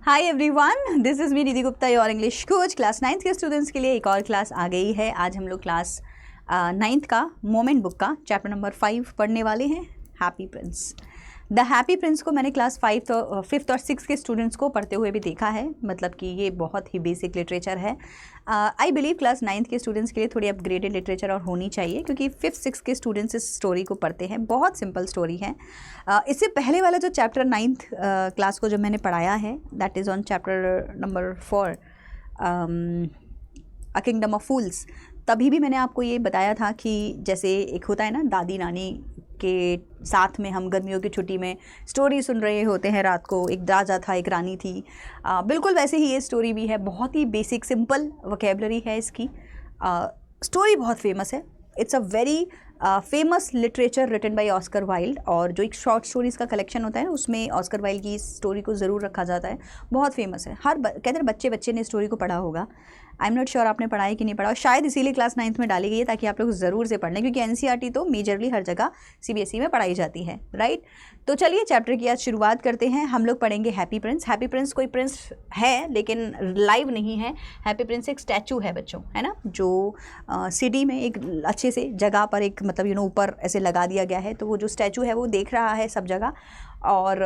Hi everyone, this is me Nidhi Gupta, your English coach. Class 9th के students के लिए एक और क्लास आ गई है। आज हम लोग क्लास 9th का मोमेंट बुक का चैप्टर नंबर 5 पढ़ने वाले हैं, happy Prince. The happy prince को मैंने क्लास 5th और 6th के स्टूडेंट्स को पढ़ते हुए भी देखा है, मतलब कि ये बहुत ही बेसिक लिटरेचर है। आई बिलीव क्लास 9th के स्टूडेंट्स के लिए थोड़ी अपग्रेडेड लिटरेचर और होनी चाहिए, क्योंकि 5th 6th के स्टूडेंट्स इस स्टोरी को पढ़ते हैं। बहुत सिंपल स्टोरी है। इससे पहले वाला जो चैप्टर 9th क्लास को जब मैंने पढ़ाया है, that is on chapter number 4 a kingdom of fools, तभी भी मैंने आपको ये बताया था कि जैसे एक होता है ना, दादी नानी के साथ में हम गर्मियों की छुट्टी में स्टोरी सुन रहे होते हैं रात को। एक राजा था, एक रानी थी, बिल्कुल वैसे ही ये स्टोरी भी है। बहुत ही बेसिक सिंपल वोकेबलरी है इसकी। स्टोरी बहुत फेमस है। It's a very famous literature written by Oscar Wilde, और जो एक शॉर्ट स्टोरीज़ का कलेक्शन होता है उसमें ऑस्कर वाइल्ड की इस स्टोरी को ज़रूर रखा जाता है। बहुत फेमस है। कहते हैं बच्चे ने स्टोरी को पढ़ा होगा। आई एम नॉट श्योर आपने पढ़ा है कि नहीं पढ़ा, शायद इसीलिए क्लास 9th में डाली गई है ताकि आप लोग ज़रूर से पढ़ लें, क्योंकि एनसीईआरटी तो मेजरली हर जगह सीबीएसई में पढ़ाई जाती है, राइट। तो चलिए चैप्टर की आज शुरुआत करते हैं। हम लोग पढ़ेंगे हैप्पी प्रिंस। हैप्पी प्रिंस कोई प्रिंस है लेकिन लाइव नहीं है। हैप्पी प्रिंस एक स्टैचू है बच्चों, है ना, जो सिटी में एक अच्छे से जगह पर एक मतलब ऊपर ऐसे लगा दिया गया है। तो वो जो स्टैचू है वो देख रहा है सब जगह, और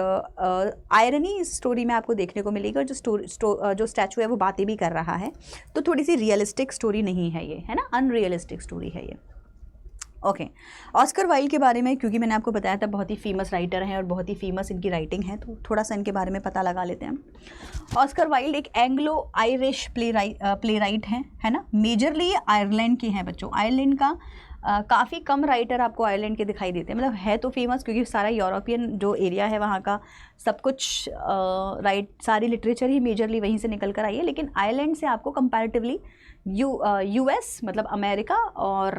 आयरनी इस स्टोरी में आपको देखने को मिलेगी। और जो स्टैचू है वो बातें भी कर रहा है। तो थोड़ी सी रियलिस्टिक स्टोरी नहीं है ये, है ना, अनरियलिस्टिक स्टोरी है ये। ओके, ऑस्कर वाइल्ड के बारे में, क्योंकि मैंने आपको बताया था बहुत ही फेमस राइटर हैं और बहुत ही फेमस इनकी राइटिंग है, तो थोड़ा सा इनके बारे में पता लगा लेते हैं हम। ऑस्कर वाइल्ड एक एंग्लो आयरिश प्ले राइट हैं, है ना। मेजरली आयरलैंड के हैं बच्चों। आयरलैंड का काफ़ी कम राइटर आपको आयरलैंड के दिखाई देते हैं। मतलब है तो फेमस, क्योंकि सारा यूरोपियन जो एरिया है वहाँ का सब कुछ सारी लिटरेचर ही मेजरली वहीं से निकल कर आई है। लेकिन आयरलैंड से आपको कंपैरेटिवली यूएस मतलब अमेरिका और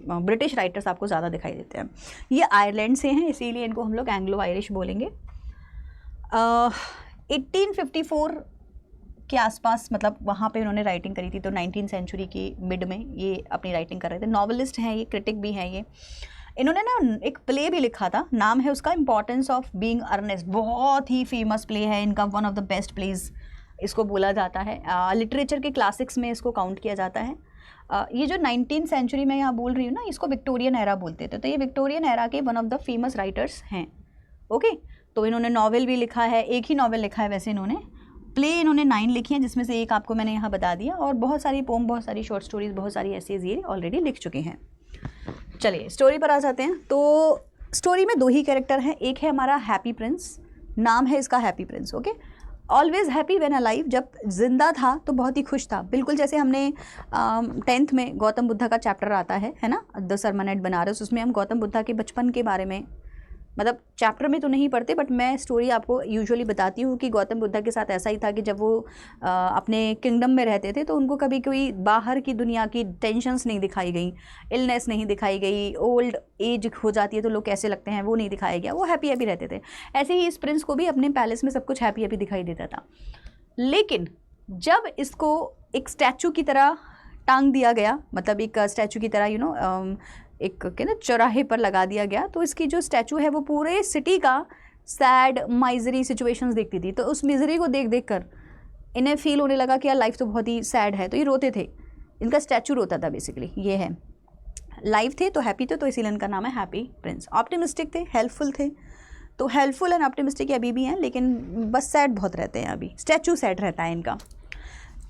ब्रिटिश राइटर्स आपको ज़्यादा दिखाई देते हैं। ये आयरलैंड से हैं, इसीलिए इनको हम लोग एंग्लो आयरिश बोलेंगे। 1854 के आसपास मतलब वहाँ पे उन्होंने राइटिंग करी थी। तो 19th सेंचुरी की मिड में ये अपनी राइटिंग कर रहे थे। नॉवलिस्ट हैं ये, क्रिटिक भी हैं ये। इन्होंने ना एक प्ले भी लिखा था, नाम है उसका इम्पॉर्टेंस ऑफ बीइंग अर्नेस्ट। बहुत ही फेमस प्ले है इनका, one of the best plays इसको बोला जाता है। लिटरेचर के क्लासिक्स में इसको काउंट किया जाता है। ये जो 19th सेंचुरी में यहाँ बोल रही हूँ ना, इसको विक्टोरियन एरा बोलते थे। तो ये विक्टोरियन एरा के one of the famous writers हैं। ओके, तो इन्होंने नॉवेल भी लिखा है, एक ही नॉवेल लिखा है वैसे इन्होंने। प्ले इन्होंने 9 लिखी हैं, जिसमें से एक आपको मैंने यहाँ बता दिया, और बहुत सारी पोम, बहुत सारी शॉर्ट स्टोरीज, बहुत सारी एसेज ये ऑलरेडी लिख चुके हैं। चलिए स्टोरी पर आ जाते हैं। तो स्टोरी में 2 ही कैरेक्टर हैं। एक है हमारा हैप्पी प्रिंस, नाम है इसका happy Prince. Okay, always happy when alive, जब जिंदा था तो बहुत ही खुश था। बिल्कुल जैसे हमने 10th में गौतम बुद्धा का चैप्टर आता है ना, द सरमन एट बनारस, उसमें हम गौतम बुद्धा के बचपन के बारे में, मतलब चैप्टर में तो नहीं पढ़ते बट मैं स्टोरी आपको यूजुअली बताती हूँ कि गौतम बुद्धा के साथ ऐसा ही था कि जब वो अपने किंगडम में रहते थे तो उनको कभी कोई बाहर की दुनिया की टेंशन्स नहीं दिखाई गई, इलनेस नहीं दिखाई गई, ओल्ड एज हो जाती है तो लोग कैसे लगते हैं वो नहीं दिखाया गया। वो हैप्पी हैप्पी रहते थे। ऐसे ही इस प्रिंस को भी अपने पैलेस में सब कुछ हैप्पी हैप्पी दिखाई देता था। लेकिन जब इसको एक स्टैचू की तरह टांग दिया गया, मतलब एक स्टैचू की तरह एक क्या ना चौराहे पर लगा दिया गया, तो इसकी जो स्टैचू है वो पूरे सिटी का सैड माइजरी सिचुएशंस देखती थी। तो उस मिजरी को देख देख कर इन्हें फील होने लगा कि यार लाइफ तो बहुत ही सैड है। तो ये रोते थे, इनका स्टैचू रोता था बेसिकली। ये है, लाइफ थे तो हैप्पी थे, तो इसीलिए इनका नाम है हैप्पी प्रिंस। ऑप्टिमिस्टिक थे, हेल्पफुल थे। तो हेल्पफुल एंड ऑप्टिमिस्टिक अभी भी हैं, लेकिन बस सैड बहुत रहते हैं। अभी स्टैचू सैड रहता है इनका।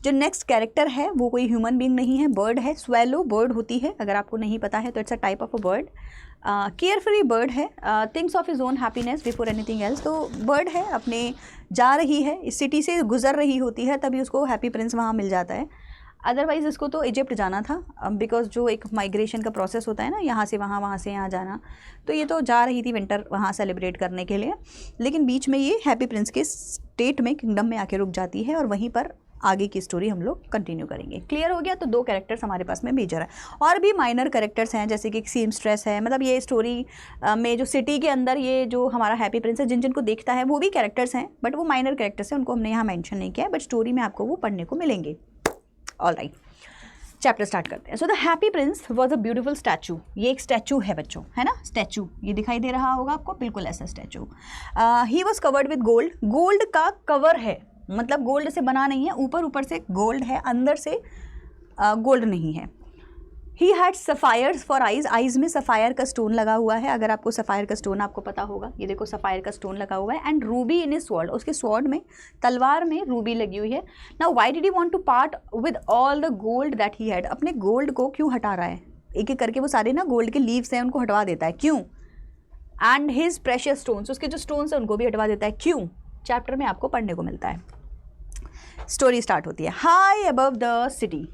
जो नेक्स्ट कैरेक्टर है वो कोई ह्यूमन बीइंग नहीं है, बर्ड है। स्वेलो बर्ड होती है, अगर आपको नहीं पता है तो it's a type of a bird. Carefree bird है, thinks of his own happiness before anything else. तो बर्ड है, अपने जा रही है, इस सिटी से गुजर रही होती है, तभी उसको हैप्पी प्रिंस वहाँ मिल जाता है। अदरवाइज़ इसको तो इजिप्ट जाना था, बिकॉज जो एक माइग्रेशन का प्रोसेस होता है ना, यहाँ से वहाँ, वहाँ से यहाँ जाना, तो ये तो जा रही थी विंटर वहाँ सेलिब्रेट करने के लिए। लेकिन बीच में ये हैप्पी प्रिंस के स्टेट में, किंगडम में आके रुक जाती है, और वहीं पर आगे की स्टोरी हम लोग कंटिन्यू करेंगे। क्लियर हो गया? तो 2 कैरेक्टर्स हमारे पास में मेजर है, और भी माइनर कैरेक्टर्स हैं, जैसे कि सीमस्ट्रेस है। मतलब ये स्टोरी में जो सिटी के अंदर ये जो हमारा हैप्पी प्रिंस है, जिन जिनको देखता है वो भी कैरेक्टर्स हैं, बट वो माइनर कैरेक्टर्स हैं, उनको हमने यहाँ मेंशन नहीं किया है, बट स्टोरी में आपको वो पढ़ने को मिलेंगे। ऑलराइट, चैप्टर स्टार्ट करते हैं। So the happy Prince was a beautiful statue. ये एक स्टैचू है बच्चों, है ना, स्टैचू ये दिखाई दे रहा होगा आपको, बिल्कुल ऐसा statue. He was covered with gold. Gold का कवर है, मतलब गोल्ड से बना नहीं है, ऊपर ऊपर से गोल्ड है, अंदर से गोल्ड नहीं है। He had sapphires for eyes. Eyes में सफ़ायर का स्टोन लगा हुआ है, अगर आपको सफ़ायर का स्टोन आपको पता होगा, ये देखो सफ़ायर का स्टोन लगा हुआ है। And ruby in his sword, उसके स्वॉर्ड में, तलवार में रूबी लगी हुई है। Now why did he want to part with all the gold that he had. अपने गोल्ड को क्यों हटा रहा है, एक एक करके वो सारे ना गोल्ड के लीव्स हैं उनको हटवा देता है, क्यों। एंड हिज प्रेशियस स्टोन्स, उसके जो स्टोन्स हैं उनको भी हटवा देता है, क्यों। चैप्टर में आपको पढ़ने को मिलता है। स्टोरी स्टार्ट होती है। High above the city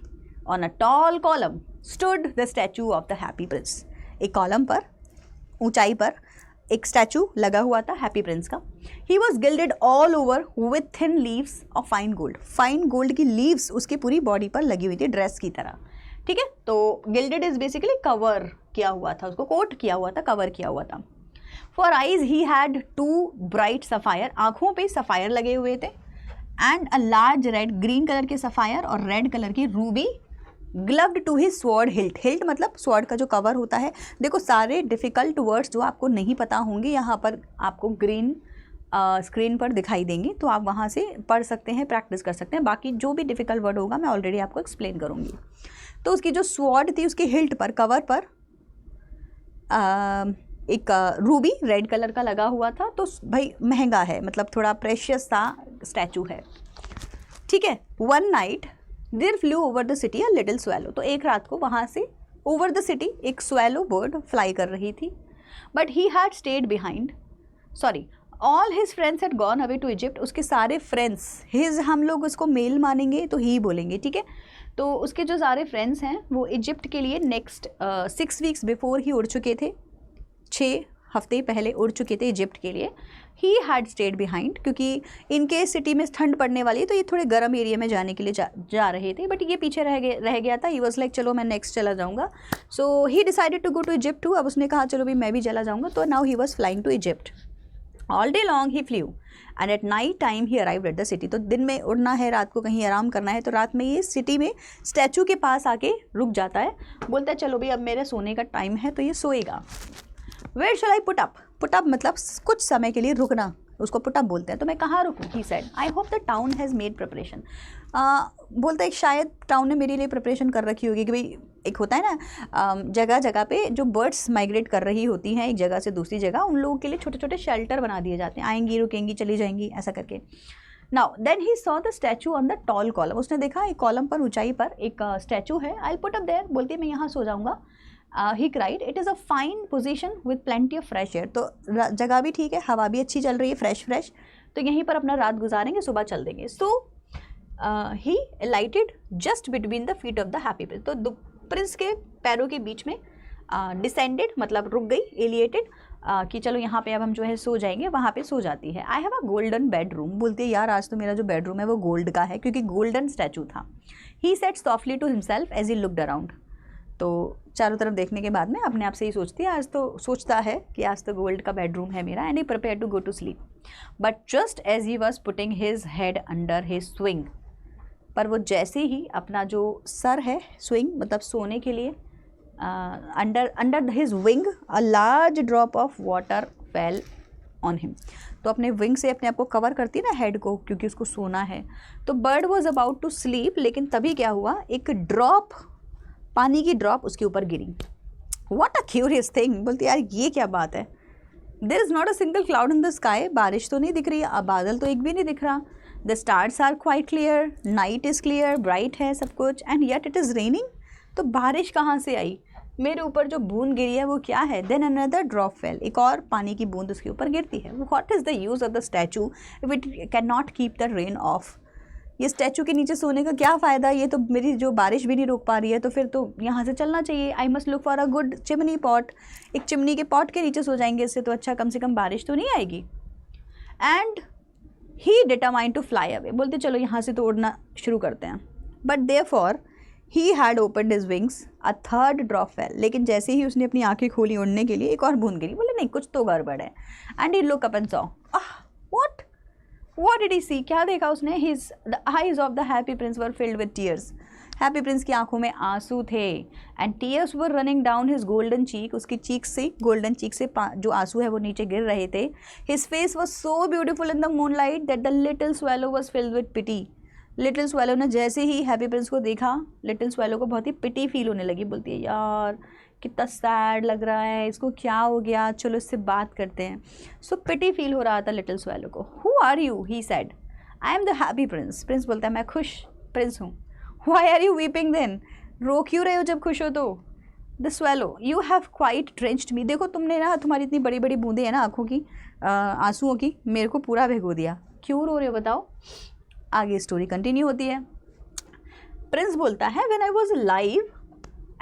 on a tall column stood the statue of the happy Prince. एक कॉलम पर, ऊंचाई पर एक स्टैचू लगा हुआ था हैप्पी प्रिंस का। He was gilded all over with thin leaves of fine gold. Fine gold की लीव्स उसकी पूरी बॉडी पर लगी हुई थी ड्रेस की तरह, ठीक है। तो गिल्डेड इज बेसिकली कवर किया हुआ था, उसको कोट किया हुआ था, कवर किया हुआ था। For eyes he had 2 bright sapphire. आँखों पे सफ़ायर लगे हुए थे। And a large red, green colour के सफ़ायर और रेड कलर की ruby glowed to his sword hilt. Hilt मतलब स्वॉर्ड का जो कवर होता है। देखो सारे डिफ़िकल्ट वर्ड्स जो आपको नहीं पता होंगे यहाँ पर आपको ग्रीन स्क्रीन पर दिखाई देंगे, तो आप वहाँ से पढ़ सकते हैं, प्रैक्टिस कर सकते हैं। बाकी जो भी डिफ़िकल्ट वर्ड होगा मैं ऑलरेडी आपको एक्सप्लेन करूँगी। तो उसकी जो स्वॉर्ड थी उसकी हिल्ट पर, कवर पर एक रूबी रेड कलर का लगा हुआ था। तो भाई महंगा है, मतलब थोड़ा प्रेशियस सा स्टैचू है, ठीक है। One night there flew over the city a little swallow. तो एक रात को वहाँ से ओवर द सिटी एक स्वैलो बर्ड फ्लाई कर रही थी। But he had stayed behind, sorry, all his friends had gone away to Egypt. उसके सारे फ्रेंड्स, हिज हम लोग उसको मेल मानेंगे तो ही बोलेंगे, ठीक है। तो उसके जो सारे फ्रेंड्स हैं वो इजिप्ट के लिए नेक्स्ट 6 वीक्स बिफोर ही उड़ चुके थे, 6 हफ्ते पहले उड़ चुके थे इजिप्ट के लिए। ही हैड स्टेड बिहाइंड, क्योंकि इनके सिटी में ठंड पड़ने वाली है तो ये थोड़े गर्म एरिया में जाने के लिए जा रहे थे, बट ये पीछे रह गया था। ही वॉज लाइक चलो मैं नेक्स्ट चला जाऊँगा। So he decided to go to Egypt too. अब उसने कहा चलो भाई मैं भी चला जाऊँगा। तो now he was flying to Egypt. All day long he flew and at night time he arrived at the city. तो दिन में उड़ना है, रात को कहीं आराम करना है, तो रात में ये सिटी में स्टैचू के पास आके रुक जाता है। बोलता है चलो भाई अब मेरे सोने का टाइम है, तो ये सोएगा। Where shall I put up. Put up मतलब कुछ समय के लिए रुकना, उसको पुट अप बोलते हैं। तो मैं कहाँ रुकूँ, he said. I hope the town has made preparation. बोलता है शायद टाउन ने मेरे लिए प्रिपरेशन कर रखी होगी, कि भाई एक होता है ना जगह जगह पे जो बर्ड्स माइग्रेट कर रही होती हैं एक जगह से दूसरी जगह, उन लोगों के लिए छोटे छोटे शेल्टर बना दिए जाते हैं, आएंगी रुकेंगी चली जाएंगी ऐसा करके। Now then he saw the statue on the tall column. उसने देखा एक कॉलम पर, ऊंचाई पर एक स्टैचू है। आई पुट अप देयर, बोलती है मैं यहाँ सो जाऊँगा। He cried it is a fine position with plenty of fresh air. तो जगह भी ठीक है, हवा भी अच्छी चल रही है, फ्रेश, तो यहीं पर अपना रात गुजारेंगे, सुबह चल देंगे। So he lighted just between the feet of the happy prince. तो प्रिंस के पैरों के बीच में डिसेंडेड मतलब रुक गई, एलिएटेड कि चलो यहाँ पे अब हम जो है सो जाएंगे, वहाँ पे सो जाती है। I have a golden bedroom. बोलती है यार आज तो मेरा जो बेडरूम है वो गोल्ड का है, क्योंकि गोल्डन स्टैचू था। He said softly to himself as he looked around. तो चारों तरफ देखने के बाद में अपने आप से ही सोचती है, आज तो सोचता है कि आज तो गोल्ड का बेडरूम है मेरा। And he prepare to go to sleep. But just as he was putting his head under his swing. पर वो जैसे ही अपना जो सर है, स्विंग मतलब सोने के लिए, under his wing a large drop of water fell on him. तो अपने विंग से अपने आप को कवर करती है ना हेड को, क्योंकि उसको सोना है। तो bird was about to sleep, लेकिन तभी क्या हुआ, एक ड्रॉप, पानी की ड्रॉप उसके ऊपर गिरी। What a curious thing. बोलती यार ये क्या बात है। There is not a single cloud in the sky. बारिश तो नहीं दिख रही, अब बादल तो एक भी नहीं दिख रहा। The stars are quite clear, night is clear, bright है सब कुछ। And yet it is raining. तो बारिश कहाँ से आई, मेरे ऊपर जो बूंद गिरी है वो क्या है। देन अनदर ड्रॉप फेल, एक और पानी की बूंद उसके ऊपर गिरती है। What is the use of the statue if it can not keep the rain of. ये स्टैचू के नीचे सोने का क्या फ़ायदा, ये तो मेरी जो बारिश भी नहीं रोक पा रही है, तो फिर तो यहाँ से चलना चाहिए। I must look for a good chimney pot. एक चिमनी के पॉट के नीचे सो जाएंगे, इससे तो अच्छा कम से कम बारिश तो नहीं आएगी। And he determined to fly away. बोलते चलो यहाँ से तो उड़ना शुरू करते हैं। But therefore he had opened his wings, a third drop fell. लेकिन जैसे ही उसने अपनी आंखें खोली उड़ने के लिए, एक और बूंद गिरी। बोले नहीं कुछ तो गड़बड़ है। And he look up and saw, what did he see. क्या देखा उसने, the eyes of the happy prince were filled with tears. Happy prince की आंखों में आंसू थे and tears were running down his golden cheek, उसकी चीक से, गोल्डन चीक से जो आंसू है वो नीचे गिर रहे थे. His face was so beautiful in the moonlight that the little swallow was filled with pity. Little swallow ने जैसे ही हैप्पी प्रिंस को देखा, लिटिल स्वेलो को बहुत ही पिटी फील होने लगी. बोलती है यार कितना सैड लग रहा है, इसको क्या हो गया, चलो इससे बात करते हैं. सो पिटी फील हो रहा था लिटिल स्वेलो को. Who are you, he said. I am the happy prince. Prince बोलता है मैं खुश प्रिंस हूँ. Why are you weeping then, रो क्यों रहे हो जब खुश हो तो. The swallow, you have quite drenched me. देखो तुमने ना, तुम्हारी इतनी बड़ी बड़ी बूंदें हैं ना आँखों की, आंसुओं की, मेरे को पूरा भिगो दिया. क्यों रो रहे हो बताओ. आगे स्टोरी कंटिन्यू होती है. प्रिंस बोलता है when I was live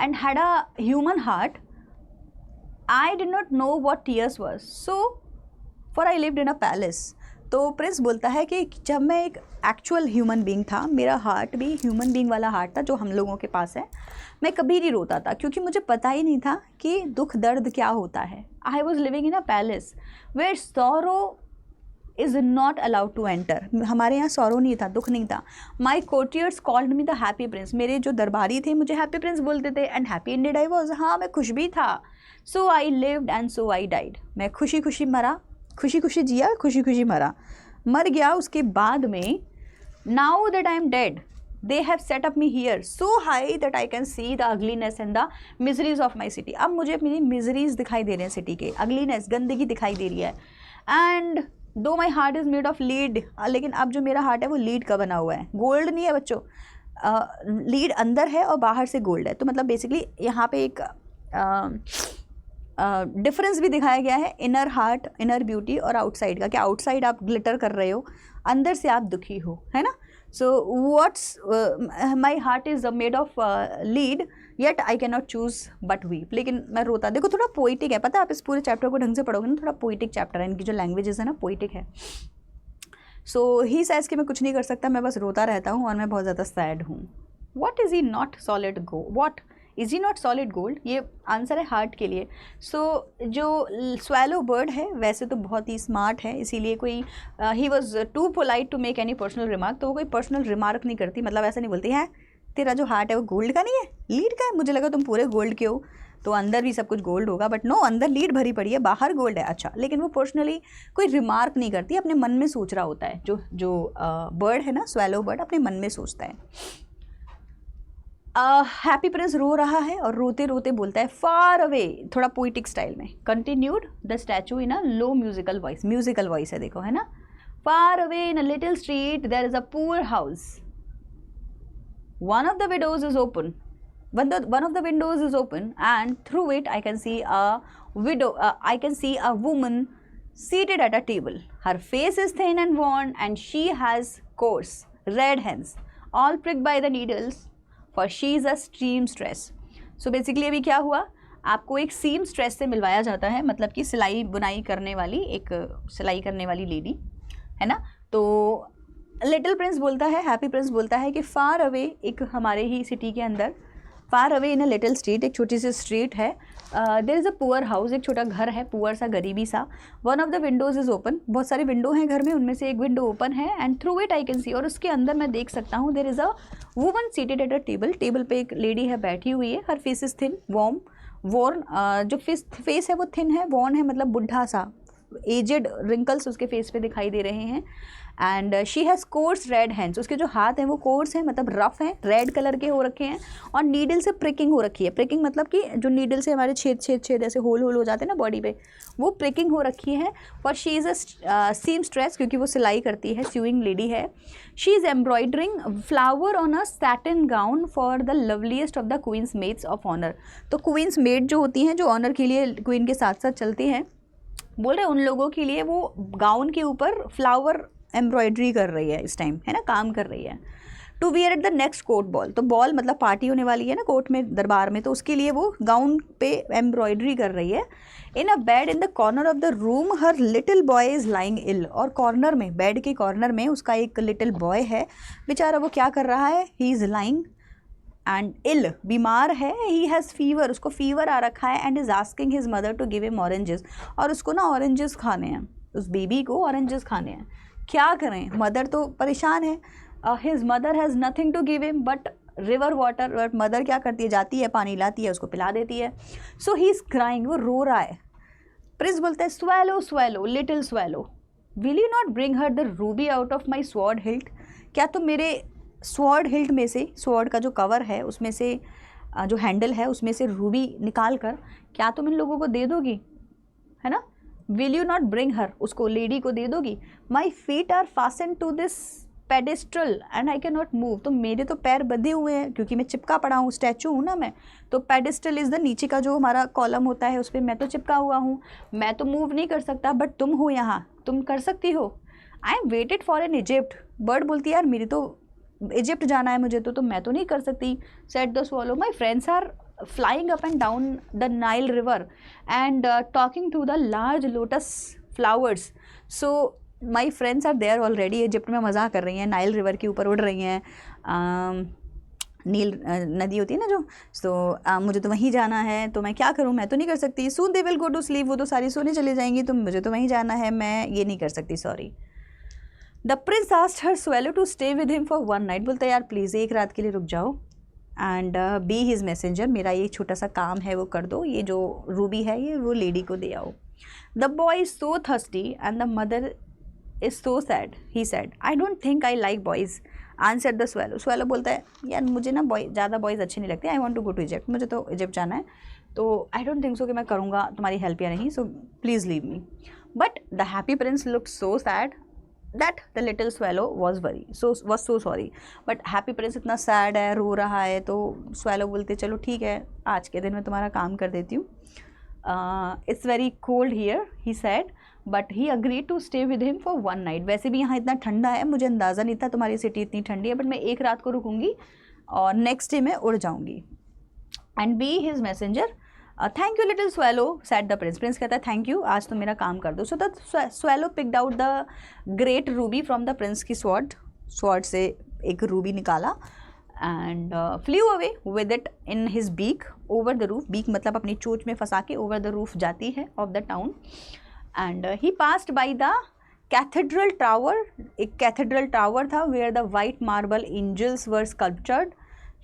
and had a human heart I did not know what tears was, so for I lived in a palace. तो प्रिंस बोलता है कि जब मैं एक एक्चुअल ह्यूमन बीइंग था, मेरा हार्ट भी ह्यूमन बीइंग वाला हार्ट था जो हम लोगों के पास है, मैं कभी नहीं रोता था क्योंकि मुझे पता ही नहीं था कि दुख दर्द क्या होता है. I was living in a palace where sorrow is not allowed to enter. हमारे यहाँ सॉरो नहीं था, दुख नहीं था. My courtiers called me the happy prince. मेरे जो दरबारी थे मुझे हैप्पी प्रिंस बोलते थे. And happy indeed I was, हाँ मैं खुश भी था. So I lived and so I died. मैं खुशी खुशी मरा, खुशी खुशी जिया, खुशी खुशी मर गया. उसके बाद में now that I am dead they have set up me here so high that I can see the ugliness and the miseries of my city. अब मुझे मेरी मिजरीज दिखाई दे रहे हैं सिटी के, अगलीनेस गंदगी दिखाई दे रही है. एंड दो my heart is made of lead, लेकिन अब जो मेरा हार्ट है वो लीड का बना हुआ है, गोल्ड नहीं है बच्चों. लीड अंदर है और बाहर से गोल्ड है. तो मतलब बेसिकली यहाँ पे एक डिफरेंस भी दिखाया गया है, इनर हार्ट, इनर ब्यूटी और आउटसाइड का. क्या आउटसाइड आप ग्लिटर कर रहे हो, अंदर से आप दुखी हो, है ना. So what's my heart is made of lead yet I can not choose but weep. लेकिन मैं रोता. देखो थोड़ा पोइटिक है, पता है आप इस पूरे चैप्टर को ढंग से पढ़ोगे ना, थोड़ा पोइटिक चैप्टर है, इनकी जो लैंग्वेजेस है ना पोइटिक है. सो ही सेज कि मैं कुछ नहीं कर सकता, मैं बस रोता रहता हूँ और मैं बहुत ज़्यादा सैड हूँ. What is he not solid go, what is he not solid gold, ये आंसर है हार्ट के लिए. सो जो स्वेलो बर्ड है वैसे तो बहुत ही स्मार्ट है, इसीलिए कोई he was too polite to make any personal remark. तो वो कोई पर्सनल रिमार्क नहीं करती, मतलब ऐसा नहीं बोलती है तेरा जो हार्ट है वो गोल्ड का नहीं है, लीड का है. मुझे लगा तुम पूरे गोल्ड के हो तो अंदर भी सब कुछ गोल्ड होगा, बट नो, अंदर लीड भरी पड़ी है, बाहर गोल्ड है. अच्छा, लेकिन वो पर्सनली कोई रिमार्क नहीं करती, अपने मन में सोच रहा होता है. जो बर्ड है ना, स्वेलो बर्ड, अपने मन में सोचता है. हैप्पी प्रिंस रो रहा है और रोते रोते बोलता है फार अवे, थोड़ा पोइटिक स्टाइल में. Continued the statue in a low musical voice, musical voice है देखो, है ना. Far away in a little street there is a poor house. One of the windows is open. One of the windows is open, and through it I can see a woman seated at a table. Her face is thin and worn, and she has coarse red hands, all pricked by the needles, for she is a seamstress. So basically अभी क्या हुआ, आपको एक seamstress से मिलवाया जाता है, मतलब कि सिलाई बुनाई करने वाली, एक सिलाई करने वाली लेडी है ना. तो लिटिल प्रिंस बोलता है, हैप्पी प्रिंस बोलता है कि फार अवे, एक हमारे ही सिटी के अंदर, far away in a little street, एक छोटी सी स्ट्रीट है. There is a poor house, एक छोटा घर है, पुअर सा, गरीबी सा. One of the windows is open, बहुत सारे विंडो हैं घर में, उनमें से एक विंडो ओपन है. And through it I can see, और उसके अंदर मैं देख सकता हूँ, there is a woman seated at a table. Table पे एक लेडी है, बैठी हुई है. हर फेस इज़ थिन वॉर्न, जो फेस है वो थिन है, वॉर्न है मतलब बुढ़ा सा, एजेड रिंकल्स उसके फेस पे दिखाई दे रहे हैं. And she has course red hands, उसके जो हाथ हैं वो कोर्स हैं, मतलब रफ हैं, रेड कलर के हो रखे हैं. और नीडल से प्रिकिंग हो रखी है. प्रिकिंग मतलब कि जो नीडल से हमारे छेद ऐसे होल हो जाते हैं ना बॉडी पे, वो प्रिकिंग हो रखी है. For she is a seamstress, क्योंकि वो सिलाई करती है, स्यूइंग लेडी है. She is embroidering flower on a satin gown for the loveliest of the queen's maids of honour. तो क्वींस मेड जो होती हैं, जो ऑनर के लिए क्वीन के साथ साथ चलती हैं, बोल रहे उन लोगों के लिए वो गाउन के ऊपर फ्लावर एम्ब्रॉयडरी कर रही है इस टाइम, है ना, काम कर रही है. To wear at the next court ball, तो बॉल मतलब पार्टी होने वाली है ना कोर्ट में, दरबार में, तो उसके लिए वो गाउन पे एम्ब्रॉयडरी कर रही है. In a bed in the corner of the room her little boy is lying ill, और कॉर्नर में, बेड के कॉर्नर में उसका एक लिटिल बॉय है, बेचारा वो क्या कर रहा है, he is lying and ill, बीमार है. ही हैज़ फीवर, उसको फीवर आ रखा है. And is asking his mother to give him oranges, और उसको ना ऑरेंजेस खाने हैं, उस बेबी को ऑरेंजेस खाने हैं. क्या करें, मदर तो परेशान है. His mother has nothing to give him, but river water, और मदर क्या करती है, जाती है पानी लाती है, उसको पिला देती है. सो ही इज़ क्राइंग, वो रो रहा है. प्रिंस बोलता है swallow swallow little swallow, will you not bring her the Ruby out of my sword hilt, क्या तुम मेरे स्वॉर्ड हिल्ट में से, स्वॉर्ड का जो कवर है उसमें से, जो हैंडल है उसमें से रूबी निकाल कर क्या तुम इन लोगों को दे दोगी, है ना. Will you not bring her, उसको लेडी को दे दोगी. My feet are fasten to this pedestal and I can not move, तो मेरे तो पैर बंधे हुए हैं क्योंकि मैं चिपका पड़ा हूँ, स्टैचू हूँ ना मैं. तो पेडिस्ट्रल इज़ द नीचे का जो हमारा कॉलम होता है उस पर मैं तो चिपका हुआ हूँ, मैं तो मूव नहीं कर सकता, बट तुम हो यहाँ, तुम कर सकती हो. I am waited for in Egypt, bird बोलती है यार मेरी तो इजिप्ट जाना है मुझे, तो मैं तो नहीं कर सकती. Said the swallow, my friends are flying up and down the Nile river and talking to the large lotus flowers. So my friends are there already. Egypt में मज़ा कर रही हैं, नाइल रिवर के ऊपर उड़ रही हैं. नील नदी होती है ना जो, तो मुझे तो वहीं जाना है, तो मैं क्या करूँ, मैं तो नहीं कर सकती. Soon they will go to sleep, वो तो सारी सोने चली जाएंगी, तो मुझे तो वहीं जाना है, मैं ये नहीं कर सकती, sorry. The prince asked her swallow to stay with him for one night, बोलता है यार प्लीज़ एक रात के लिए रुक जाओ, एंड बी हिज मैसेंजर, मेरा ये छोटा सा काम है वो कर दो, ये जो रूबी है ये वो लेडी को दे आओ. The boy is so thirsty and the mother is so sad, he sad I don't think I like boys, answer the swallow. Swallow बोलता है यार मुझे ना ज़्यादा बॉयज़ अच्छे नहीं लगते, I want to go to Egypt, मुझे तो इजिप्ट जाना है, तो आई डोंट थिंक सो कि मैं करूँगा तुम्हारी हेल्प या नहीं, so please leave me. But the happy prince looked so sad that the little swallow was so sorry. But happy prince इतना sad है, रो रहा है, तो swallow बोलते चलो ठीक है आज के दिन मैं तुम्हारा काम कर देती हूँ. It's very cold here, he said, but he agreed to stay with him for one night. वैसे भी यहाँ इतना ठंडा है, मुझे अंदाज़ा नहीं था तुम्हारी सिटी इतनी ठंडी है, बट मैं एक रात को रुकूंगी और नेक्स्ट डे मैं उड़ जाऊँगी. And be his messenger. Thank you little swallow, sad the Prince. Prince कहता है थैंक यू, आज तुम मेरा काम कर दो. So the swallow picked out the great ruby from the prince की स्वॉर्ड से एक रूबी निकाला, and flew away with it in his beak over the roof. Beak मतलब अपनी चोंच में फंसा के ओवर द रूफ जाती है of the town. And he passed by the cathedral tower, एक कैथेड्रल टावर था where the white marble angels were sculptured.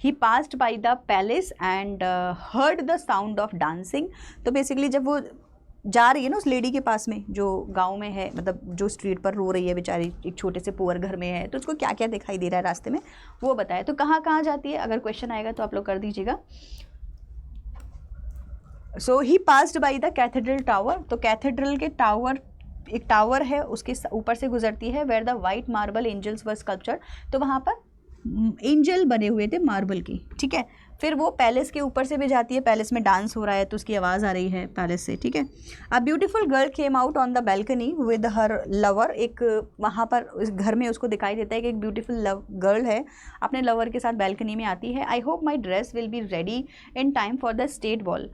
He passed by the palace and heard the sound of dancing. तो basically जब वो जा रही है ना उस लेडी के पास में जो गांव में है, मतलब जो स्ट्रीट पर रो रही है बेचारी, एक छोटे से पुअर घर में है, तो उसको क्या क्या दिखाई दे रहा है रास्ते में वो बताया. तो कहाँ कहाँ जाती है, अगर क्वेश्चन आएगा तो आप लोग कर दीजिएगा. So he passed by the cathedral tower, तो कैथेड्रल के टावर, एक टावर है उसके ऊपर से गुजरती है, where the white marble angels were sculptured, तो वहाँ पर एंजल बने हुए थे मार्बल की, ठीक है. फिर वो पैलेस के ऊपर से भी जाती है, पैलेस में डांस हो रहा है तो उसकी आवाज़ आ रही है पैलेस से, ठीक है. A beautiful girl came out on the balcony with her lover, एक वहाँ पर उस घर में उसको दिखाई देता है कि एक ब्यूटीफुल गर्ल है अपने लवर के साथ बैल्कनी में आती है. I hope my dress will be ready in time for the state ball.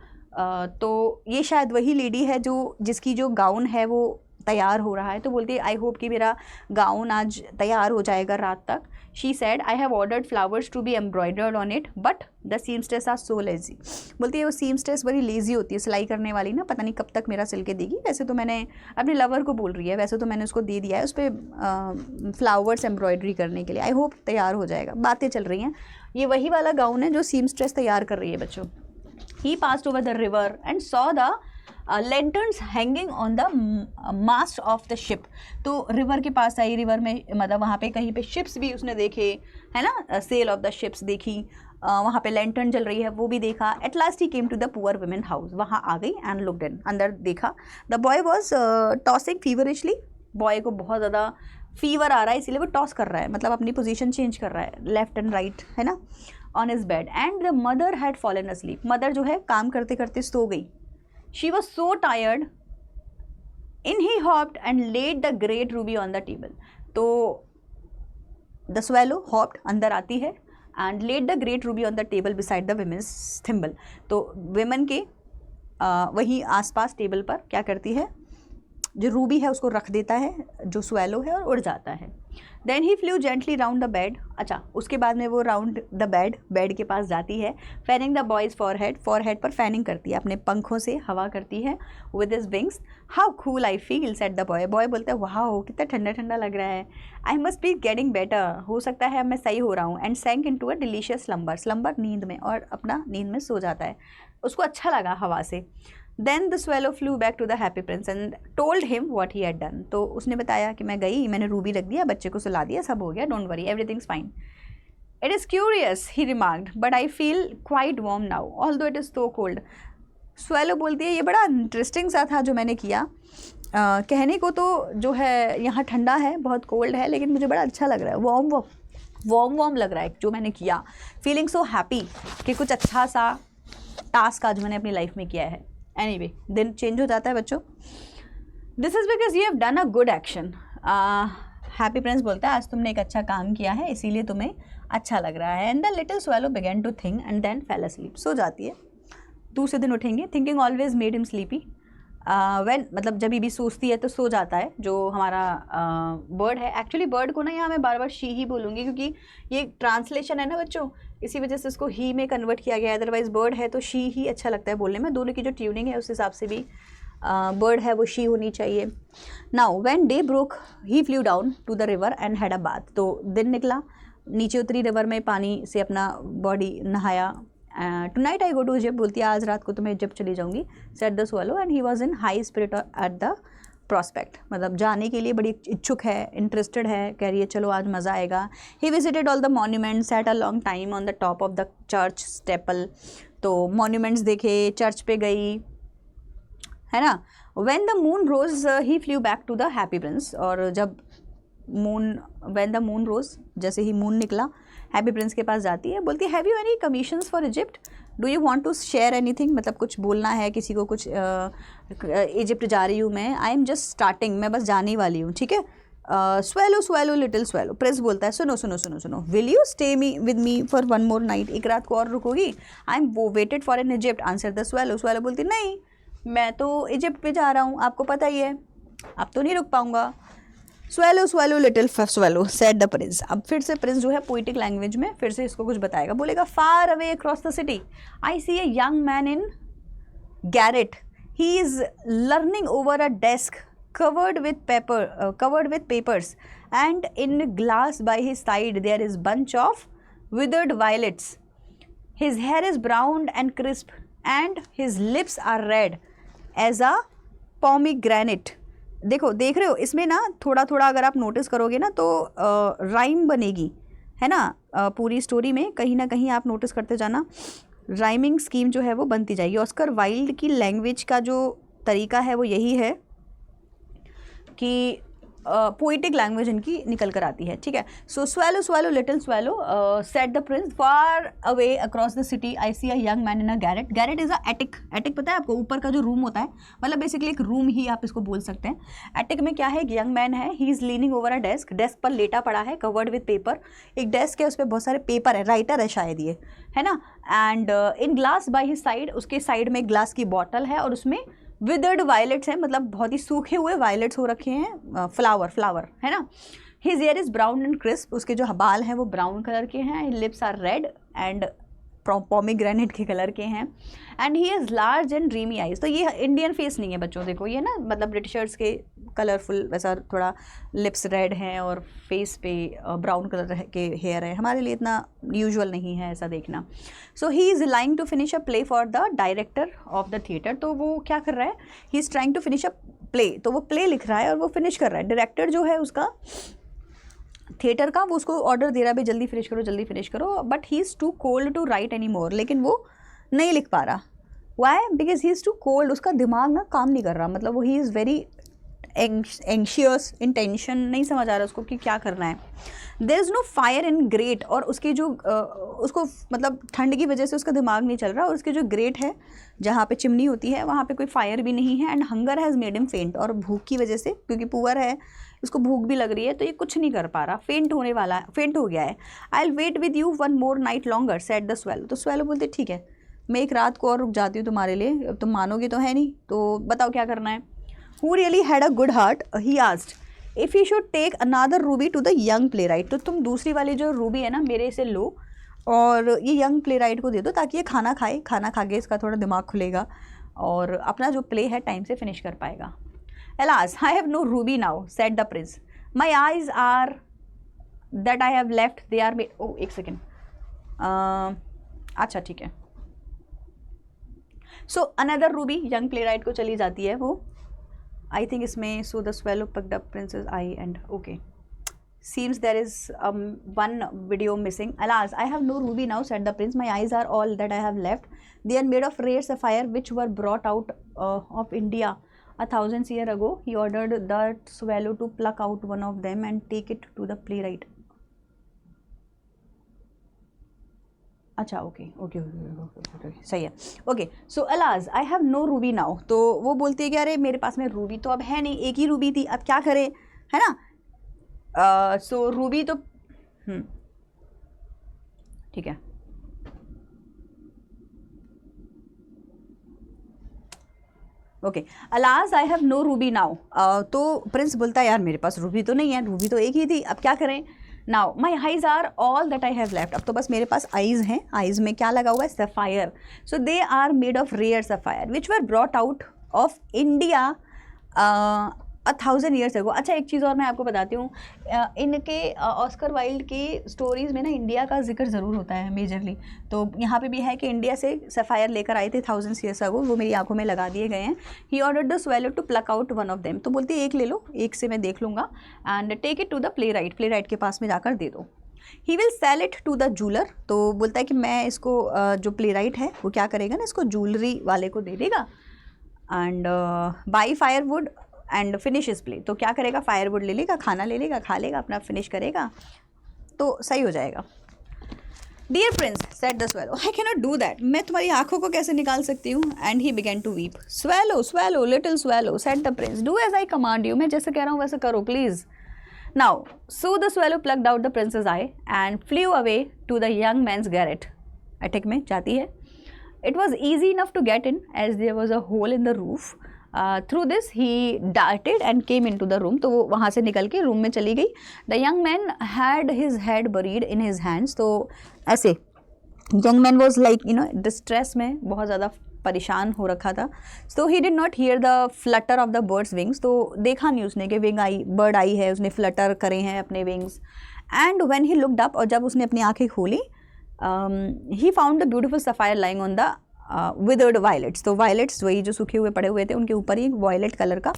तो ये शायद वही लेडी है जो जिसकी जो गाउन है वो तैयार हो रहा है, तो बोलती है आई होप कि मेरा गाउन आज तैयार हो जाएगा रात तक. She said I have ordered flowers to be embroidered on it but the seamstress are so lazy. बोलती है वो सीमस्ट्रेस बड़ी लेजी होती है, सिलाई करने वाली ना, पता नहीं कब तक मेरा सिल के देगी. वैसे तो मैंने अपने लवर को बोल रही है, वैसे तो मैंने उसको दे दिया है उस पर फ्लावर्स एम्ब्रॉयडरी करने के लिए, आई होप तैयार हो जाएगा. बातें चल रही हैं, ये वही वाला गाउन है जो सीमस्ट्रेस तैयार कर रही है बच्चों. He passed over the river and saw the lanterns hanging on the mast of the ship. तो रिवर के पास आई, रिवर में मतलब वहाँ पे कहीं पे शिप्स भी उसने देखे, है ना, सेल ऑफ द शिप्स देखी, वहाँ पे लैंटर्न जल रही है वो भी देखा. At last he came to the poor women house, वहाँ आ गई एंड लुक्ड इन, अंदर देखा. The boy was tossing feverishly, boy को बहुत ज़्यादा फीवर आ रहा है इसीलिए वो टॉस कर रहा है, मतलब अपनी पोजीशन चेंज कर रहा है लेफ्ट एंड राइट, है ना, on his bed. And the mother had fallen asleep, mother जो है काम करते करते सो गई. She was so tired. In he hopped and laid the great ruby on the table. तो the swallow hopped, अंदर आती है, and laid the great ruby on the table beside the women's thimble. तो women के वहीं आसपास table पर क्या करती है, जो रूबी है उसको रख देता है जो swallow है और उड़ जाता है. Then he flew gently round the bed, अच्छा उसके बाद में वो राउंड द बेड के पास जाती है, फैनिंग द बॉयज़ फॉरहेड पर फैनिंग करती है, अपने पंखों से हवा करती है with his wings. How cool I feel said the boy, boy बोलता है वाह कितना ठंडा ठंडा लग रहा है। I must be getting better, हो सकता है अब मैं सही हो रहा हूँ। And sank into a delicious slumber, नींद में, और अपना नींद में सो जाता है, उसको अच्छा लगा हवा से। Then the swallow flew back to the happy prince and told him what he had done, तो उसने बताया कि मैं गई, मैंने रूबी रख दिया, बच्चे को सुला दिया, सब हो गया, don't worry everything's fine. It is curious he remarked but I feel quite warm now although it is so cold. Swallow बोलती है ये बड़ा इंटरेस्टिंग सा था जो मैंने किया, कहने को तो जो है यहाँ ठंडा है, बहुत कोल्ड है, लेकिन मुझे बड़ा अच्छा लग रहा है, वार्म लग रहा है जो मैंने किया। फीलिंग सो हैप्पी कि कुछ अच्छा सा टास्क आज मैंने अपनी लाइफ में किया है। एनीवे दिन चेंज हो जाता है बच्चों। This is because you have done a good action. Happy Prince बोलता है आज तुमने एक अच्छा काम किया है, इसीलिए तुम्हें अच्छा लग रहा है। And the little swallow began to think and then fell asleep, सो जाती है। दूसरे दिन उठेंगे, thinking always made him sleepy. When मतलब जब भी सोचती है तो सो जाता है। जो हमारा बर्ड है, एक्चुअली बर्ड को ना यहाँ मैं बार बार शी ही बोलूँगी क्योंकि ये ट्रांसलेशन है ना बच्चों, इसी वजह से इसको ही में कन्वर्ट किया गया है, अदरवाइज़ बर्ड है तो शी ही अच्छा लगता है बोलने में। दोनों की जो ट्यूनिंग है उस हिसाब से भी बर्ड है वो शी होनी चाहिए। Now when day broke he flew down to the river and had a bath, तो दिन निकला, नीचे उतरी रिवर में, पानी से अपना बॉडी नहाया। Tonight I go to Egypt, बोलती है आज रात को तो मैं इजिप्ट चली जाऊँगी, said the swallow and he was in high spirit at the prospect, मतलब जाने के लिए बड़ी इच्छुक है, इंटरेस्टेड है, कह रही है चलो आज मज़ा आएगा। He visited all the monuments, sat a long time on the top of the church steeple, तो मॉन्यूमेंट्स देखे, चर्च पे गई, है ना। When the moon rose he flew back to the happy prince, और जब व्हेन द मून रोज, जैसे ही मून निकला, हैप्पी प्रिंस के पास जाती है, बोलती है have you any commissions for Egypt, do you want to share anything, मतलब कुछ बोलना है किसी को, कुछ इजिप्ट जा रही हूँ मैं, आई एम जस्ट स्टार्टिंग, मैं बस जाने वाली हूँ, ठीक है। स्वेलो लिटिल स्वेलो, प्रिंस बोलता है सुनो, will you stay with me for one more night, एक रात को और रुकोगी। I am waited for in Egypt, answer the swallow, swallow बोलती नहीं मैं तो इजिप्ट पे जा रहा हूँ, आपको पता ही है, अब तो नहीं रुक पाऊँगा। Swallow little swallow said the Prince, अब फिर से प्रिंस जो है पोइटिक लैंग्वेज में फिर से इसको कुछ बताएगा, बोलेगा far away across the city I see a young man in garret, he is learning over a desk covered with papers, and in glass by his side there is bunch of withered violets, his hair is brown and crisp and his lips are red as a pomegranate। देखो देख रहे हो इसमें ना थोड़ा थोड़ा अगर आप नोटिस करोगे ना तो राइम बनेगी, है ना, पूरी स्टोरी में कहीं ना कहीं आप नोटिस करते जाना, राइमिंग स्कीम जो है वो बनती जाएगी। ऑस्कर वाइल्ड की लैंग्वेज का जो तरीका है वो यही है कि पोइटिक लैंग्वेज इनकी निकल कर आती है, ठीक है। So swallow little swallow said the prince far away across the city I see a young man in a garret, garret is a attic, attic पता है आपको, ऊपर का जो रूम होता है, मतलब बेसिकली एक रूम ही आप इसको बोल सकते हैं। एटिक में क्या है, एक यंग मैन है, he is leaning over a desk, desk पर लेटा पड़ा है, कवर्ड विद पेपर, एक डेस्क है उस पर बहुत सारे पेपर है, राइटर है शायद ये, है ना। And in glass by his side, उसके साइड में ग्लास की बॉटल है और उसमें विदर्ड वायलेट्स हैं, मतलब बहुत ही सूखे हुए वायलेट्स हो रखे हैं, फ्लावर, है ना। His hair is brown and crisp, उसके जो बाल हैं वो ब्राउन कलर के हैं, lips are red and pomegranate के कलर के हैं, and he is large and dreamy eyes. तो ये इंडियन फेस नहीं है बच्चों, देखो ये ना मतलब ब्रिटिशर्स के कलरफुल वैसा थोड़ा लिप्स रेड हैं और फेस पे ब्राउन कलर के हेयर है, हमारे लिए इतना यूजुअल नहीं है ऐसा देखना। So he is lying to finish a play for the director of the theatre, तो वो क्या कर रहा है, he is trying to finish a play, तो वो प्ले लिख रहा है और वो फिनिश कर रहा है। डायरेक्टर जो है उसका थिएटर का, वो उसको ऑर्डर दे रहा है भाई जल्दी फिनिश करो, but he is too cold to write any more, लेकिन वो नहीं लिख पा रहा। Why, because he is too cold, उसका दिमाग ना काम नहीं कर रहा, मतलब वो he is very anxious, intention नहीं समझ आ रहा उसको कि क्या करना है। There is no fire in grate, और उसकी जो उसको मतलब ठंड की वजह से उसका दिमाग नहीं चल रहा, और उसके जो ग्रेट है जहाँ पे चिमनी होती है वहाँ पे कोई फायर भी नहीं है। And hunger has made him फेंट, और भूख की वजह से, क्योंकि पुअर है उसको भूख भी लग रही है, तो ये कुछ नहीं कर पा रहा, फेंट हो गया है। I will wait with you one more night longer said the swallow, तो स्वेलो बोलते ठीक है मैं एक रात को और रुक जाती हूँ तुम्हारे लिए, अब तुम मानोगे तो है नहीं, तो बताओ क्या करना है। Who really had a good heart? He asked. If you should take another ruby to the young playwright, तो तुम दूसरी वाली जो रूबी है ना मेरे से लो और ये यंग प्ले राइट को दे दो ताकि ये खाना खाए, खाना खा के इसका थोड़ा दिमाग खुलेगा और अपना जो प्ले है टाइम से फिनिश कर पाएगा. Alas, I have no ruby now, said the prince. My eyes are that I have left, they are made. Oh, एक सेकेंड. अच्छा ठीक है. So another ruby young playwright को चली जाती है वो. I think इसमें so the swallow picked up prince's eye and okay. Seems there is one video missing. Alas, I have no ruby now, said the prince. My eyes are all that I have left. They are made of rare sapphire which were brought out of India 1,000 years ago. He ordered that swallow to pluck out one of them and take it to the playwright. अच्छा okay okay सही है. Okay so alas I have no ruby now. तो वो बोलती है कि अरे मेरे पास में रूबी तो अब है नहीं, एक ही रूबी थी, अब क्या करें, है ना. सो रूबी तो ठीक है. Okay alas I have no ruby now. तो प्रिंस बोलता है यार मेरे पास रूबी तो नहीं है, रूबी तो एक ही थी, अब क्या करें. Now my eyes are all that I have left. अब तो बस मेरे पास आइज़ हैं, आइज़ में क्या लगा हुआ है, sapphire. So they are made of rare sapphire which were brought out of India 1,000 years ago. अच्छा एक चीज़ और मैं आपको बताती हूँ, इनके ऑस्कर वाइल्ड की स्टोरीज़ में ना इंडिया का जिक्र ज़रूर होता है मेजरली. तो यहाँ पे भी है कि इंडिया से सफ़ायर लेकर आए थे 1,000 years ago, वो मेरी आंखों में लगा दिए गए हैं. He ordered the swallow to pluck out one of them. तो बोलती है एक ले लो, एक से मैं देख लूँगा and take it to the playwright के पास में जाकर दे दो. He will sell it to the jeweller. तो बोलता है कि मैं इसको जो प्ले राइट है वो क्या करेगा ना, इसको ज्वेलरी वाले को दे देगा and by firewood and finish is play. तो क्या करेगा, फायरवुड ले लेगा, खाना ले लेगा, खा लेगा, अपना फिनिश करेगा तो सही हो जाएगा. Dear prince said the swallow, I can not do that. मैं तुम्हारी आंखों को कैसे निकाल सकती हूँ. And he began to weep. Swallow swallow little swallow said the prince, do as I command you. मैं जैसे कह रहा हूँ वैसे करो please. Now so the swallow plucked out the prince's eye and flew away to the young man's garret. Attic में जाती है. It was easy enough to get in as there was a hole in the roof. Through this he darted and came into the room. तो वो वहाँ से निकल के room में चली गई. The young man had his head buried in his hands. तो ऐसे young man was like distress में, बहुत ज़्यादा परेशान हो रखा था. So he did not hear the flutter of the bird's wings. तो देखा नहीं उसने कि बर्ड आई है, उसने फ्लटर करे हैं अपने wings. And when he looked up, और जब उसने अपनी आँखें खोली, he found the beautiful sapphire lying on the withered violets. तो वायलेट्स वही जो सूखे हुए पड़े हुए थे, उनके ऊपर ही वायलेट कलर का,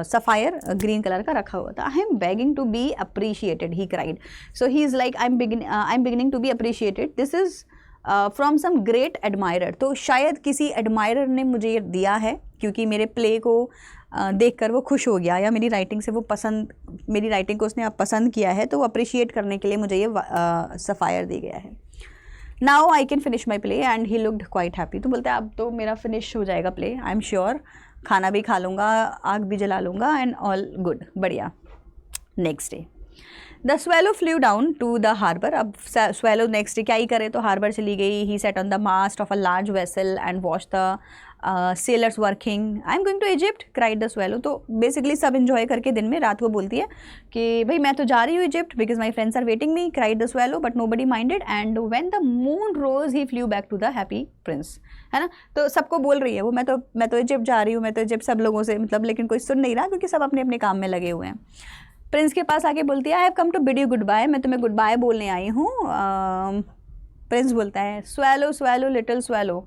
सफ़ायर ग्रीन कलर का रखा हुआ था. I am begging to be appreciated, he cried. So he is like I am beginning to be appreciated. This is from some great admirer. तो शायद किसी एडमायरर ने मुझे ये दिया है क्योंकि मेरे प्ले को देखकर वो खुश हो गया, या मेरी राइटिंग से वो मेरी राइटिंग को उसने पसंद किया है, तो वो अप्रिशिएट करने के लिए मुझे ये सफ़ायर दी गया है. Now I can finish my play and he looked quite happy. तो बोलते हैं अब तो मेरा फिनिश हो जाएगा प्ले, आई एम श्योर. खाना भी खा लूँगा, आग भी जला लूँगा एंड ऑल गुड, बढ़िया. Next day the swallow flew down to the harbour. अब स्वेलो नेक्स्ट डे क्या ही करे, तो हार्बर चली गई. He sat on the mast of a large vessel and watch the sailors working. I am going to Egypt cried the swallow. तो basically सब enjoy करके दिन में रात को बोलती है कि भाई मैं तो जा रही हूँ Egypt because my friends are waiting me, cried the swallow. But nobody minded and when the moon rose he flew back to the happy prince. है ना. तो सबको बोल रही है वो, मैं तो इजिप्ट जा रही हूँ, मैं तो इजिप्ट, सब लोगों से मतलब, लेकिन कोई सुन नहीं रहा क्योंकि सब अपने अपने काम में लगे हुए हैं. प्रिंस के पास आके बोलती है I have come to bid you good bye. मैं तुम्हें गुड बाय बोलने आई हूँ. प्रिंस बोलता है swallow swallow little swallow,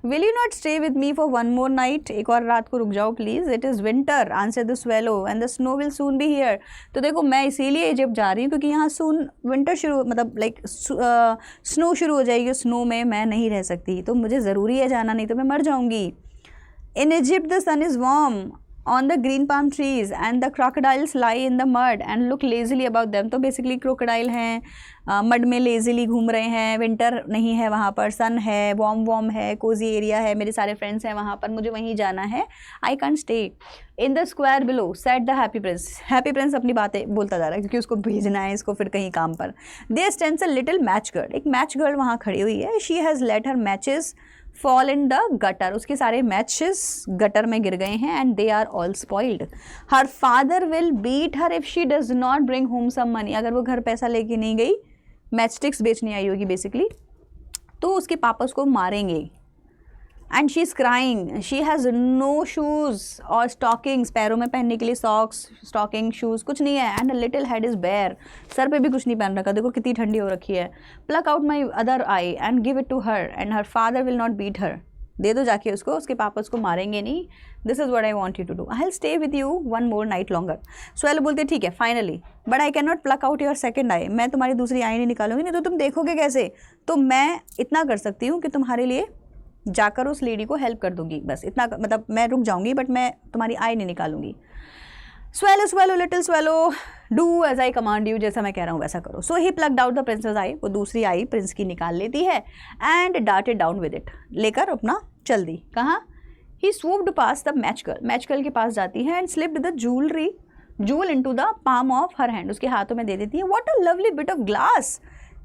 will you not stay with me for one more night. एक और रात को रुक जाओ please. It is winter answer the swallow and the snow will soon be here. तो देखो मैं इसीलिए इजिप्ट जा रही हूँ क्योंकि यहाँ सून विंटर शुरू, मतलब लाइक स्नो शुरू हो जाएगी. स्नो में मैं नहीं रह सकती, तो मुझे ज़रूरी है जाना, नहीं तो मैं मर जाऊँगी. In Egypt the sun is warm on the green palm trees and the crocodiles lie in the mud and look lazily about them. तो बेसिकली क्रोकोडाइल हैं, मड में लेजीली घूम रहे हैं. विंटर नहीं है वहाँ पर, सन है, वार्म है, कोजी एरिया है, मेरे सारे फ्रेंड्स हैं वहाँ पर, मुझे वहीं जाना है. I can't stay in the square below said the happy Prince. Happy Prince अपनी बातें बोलता जा रहा है क्योंकि उसको भेजना है इसको फिर कहीं काम पर. There stands a little match girl. एक मैच गर्ल वहाँ खड़ी हुई है. She has let her matches fall in the gutter, उसके सारे मैचेस गटर में गिर गए हैं, and they are all spoiled. Her father will beat her if she does not bring home some money. अगर वो घर पैसा लेके नहीं गई, मैच स्टिक्स बेचने आई होगी बेसिकली, तो उसके पापा उसको मारेंगे. And she is crying, she has no shoes or stockings, पैरों में पहनने के लिए सॉक्स, स्टॉकिंग, शूज़ कुछ नहीं है. And a little head is bare, सर पे भी कुछ नहीं पहन रखा, देखो कितनी ठंडी हो रखी है. Pluck out my other eye and give it to her and her father will not beat her. दे दो जाके उसको, उसके पापा उसको मारेंगे नहीं. This is what I want you to do. I will stay with you one more night longer. Swallow बोलते ठीक है finally, but I can not pluck out your second eye. मैं तुम्हारी दूसरी आई नहीं निकालूंगी, नहीं तो तुम देखोगे कैसे. तो मैं इतना कर सकती हूँ कि तुम्हारे लिए जाकर उस लेडी को हेल्प कर दूंगी, बस इतना, मतलब मैं रुक जाऊंगी बट मैं तुम्हारी आई नहीं निकालूंगी. Swallow swallow little swallow do as I command you, जैसा मैं कह रहा हूँ वैसा करो. So he plucked out the prince's eye, वो दूसरी आई प्रिंस की निकाल लेती है. And darted down with it, लेकर अपना चल दी. कहाँ? He swooped past the match girl के पास जाती है. And slipped the jewel into the palm of her hand, उसके हाथों में दे देती है. What a lovely bit of glass,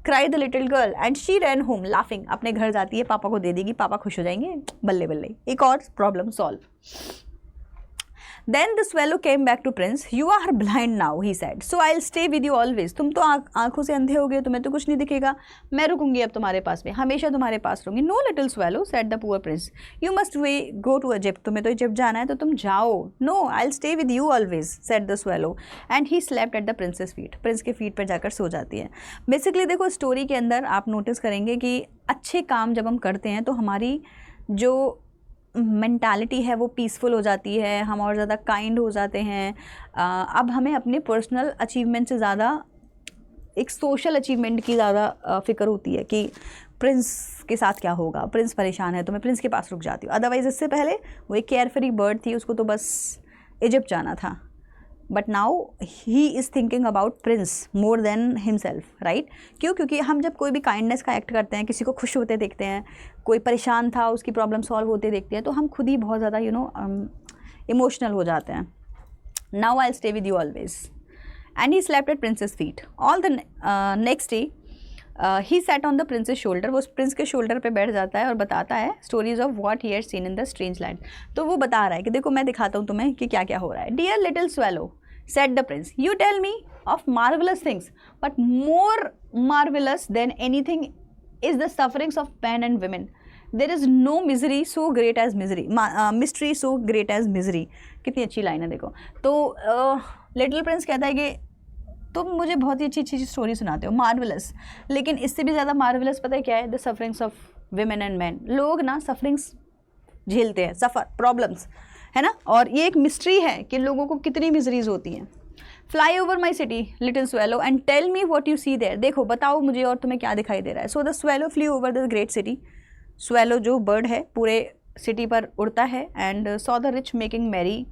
cry the little girl and she rain home laughing. अपने घर जाती है, पापा को दे देगी, पापा खुश हो जाएंगे, बल्ले बल्ले, एक और problem solve. Then the swallow came back to prince. You are blind now, he said. So I'll stay with you always. तुम तो आँखों से अंधे हो गए, तुम्हें तो कुछ नहीं दिखेगा, मैं रुकूंगी अब तुम्हारे पास में, हमेशा तुम्हारे पास रहूंगी. No little swallow, said the poor prince. You must go to Egypt. तुम्हें तो इजिप्ट जाना है तो तुम जाओ. No, I'll stay with you always, said the swallow. And he slept at the prince's feet. Prince के फीट पर जाकर सो जाती है. बेसिकली देखो स्टोरी के अंदर आप नोटिस करेंगे कि अच्छे काम जब हम करते हैं तो हमारी जो मेंटालिटी है वो पीसफुल हो जाती है, हम और ज़्यादा काइंड हो जाते हैं. अब हमें अपने पर्सनल अचीवमेंट से ज़्यादा एक सोशल अचीवमेंट की ज़्यादा फ़िक्र होती है कि प्रिंस के साथ क्या होगा, प्रिंस परेशान है तो मैं प्रिंस के पास रुक जाती हूँ. अदरवाइज़ इससे पहले वो एक केयर फ्री बर्ड थी, उसको तो बस इजिप्ट जाना था. But now he is thinking about Prince more than himself, right? क्यों? क्योंकि हम जब कोई भी काइंडनेस का एक्ट करते हैं, किसी को खुश होते देखते हैं, कोई परेशान था उसकी प्रॉब्लम सॉल्व होते देखते हैं, तो हम खुद ही बहुत ज़्यादा इमोशनल हो जाते हैं. Now I will stay with you always. And he slept at princess feet. All the next day he sat on the prince's shoulder. वो प्रिंस के शोल्डर पे बैठ जाता है और बताता है stories of what he had seen in the strange land. तो वो बता रहा है कि देखो मैं दिखाता हूँ तुम्हें कि क्या क्या हो रहा है. Dear little swallow, said the prince, you tell me of marvellous things, but more marvellous than anything is the sufferings of men and women. There is no misery so great as misery, mystery so great as misery. कितनी अच्छी line है देखो. तो little Prince कहता है कि तुम मुझे बहुत ही अच्छी अच्छी स्टोरी सुनाते हो, मार्वलस, लेकिन इससे भी ज़्यादा मार्वलस पता है क्या है? The sufferings of women and man. लोग ना सफरिंग्स झेलते हैं, सफ़र, प्रॉब्लम्स, है ना, और ये एक मिस्ट्री है कि लोगों को कितनी मिजरीज होती हैं. Fly over my city little swallow and tell me what you see there. देखो बताओ मुझे और तुम्हें क्या दिखाई दे रहा है. So the swallow flew over the great city. Swallow जो बर्ड है पूरे सिटी पर उड़ता है. And saw the rich making merry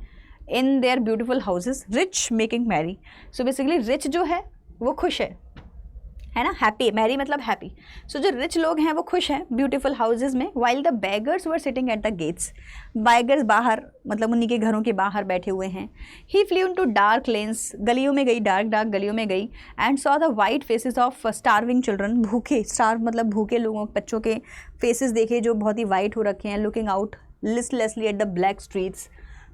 in their beautiful houses. Rich making merry, so basically rich जो है वो खुश है ना, हैप्पी. मैरी मतलब हैप्पी. सो जो रिच लोग हैं वो खुश हैं ब्यूटीफुल हाउसेज में. While the beggars were sitting at the gates. Beggars बाहर, मतलब उन्हीं के घरों के बाहर बैठे हुए हैं. ही फ्लू इनटू डार्क लेन्स. गलियों में गई, डार्क गलियों में गई. And saw the white faces of starving children. भूखे, स्टार्व मतलब भूखे लोगों, बच्चों के फेसेस देखे जो बहुत ही वाइट हो रखे हैं. Looking out listlessly at the black streets.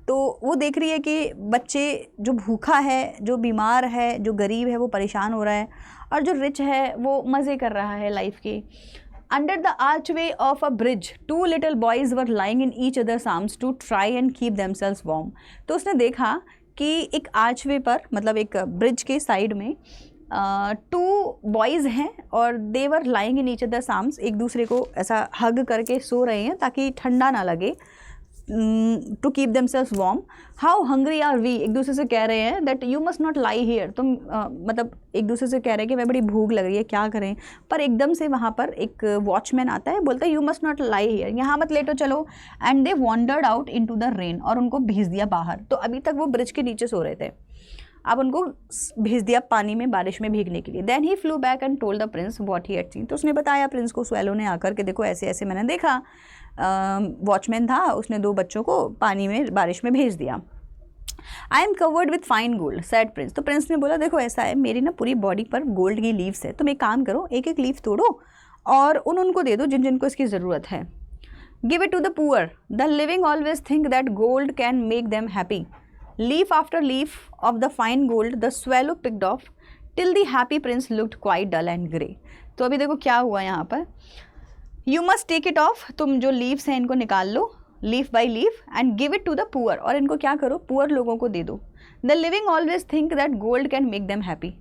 तो वो देख रही है कि बच्चे, जो भूखा है, जो बीमार है, जो गरीब है वो परेशान हो रहा है, और जो रिच है वो मज़े कर रहा है लाइफ के. Under the archway of a bridge 2 little boys were lying in each other's arms to try and keep themselves warm. तो उसने देखा कि एक आर्चवे पर, मतलब एक ब्रिज के साइड में 2 बॉयज़ हैं और they were lying in each other's arms. एक दूसरे को ऐसा हग करके सो रहे हैं ताकि ठंडा ना लगे, to keep themselves warm. How hungry are we. एक दूसरे से कह रहे हैं that you must not lie here. तुम मतलब एक दूसरे से कह रहे हैं कि मैं बड़ी भूख लग रही है, क्या करें. पर एकदम से वहाँ पर एक वॉचमैन आता है, बोलता है you must not lie here, यहाँ मत लेटो, चलो. And they wandered out into the rain. और उनको भेज दिया बाहर. तो अभी तक वो ब्रिज के नीचे सो रहे थे, अब उनको भेज दिया पानी में, बारिश में भीगने के लिए. Then he flew back and told the prince what he had seen. तो उसने बताया प्रिंस को, स्वेलो ने आकर के देखो ऐसे ऐसे मैंने देखा. वॉचमैन था, उसने 2 बच्चों को पानी में, बारिश में भेज दिया. I am covered with fine gold, sad Prince. तो प्रिंस ने बोला देखो ऐसा है, मेरी ना पूरी बॉडी पर गोल्ड की लीव्स है, तुम एक काम करो, एक एक लीफ तोड़ो और उनको दे दो जिन जिनको इसकी ज़रूरत है. Give it to the poor, the living always think that gold can make them happy, leaf after leaf of the fine gold the swallow picked off till the happy prince looked quite dull and grey. तो अभी देखो क्या हुआ यहाँ पर, you must take it off, तुम जो leaves हैं इनको निकाल लो leaf by leaf, and give it to the poor, और इनको क्या करो, पुअर लोगों को दे दो। The living always think that gold can make them happy,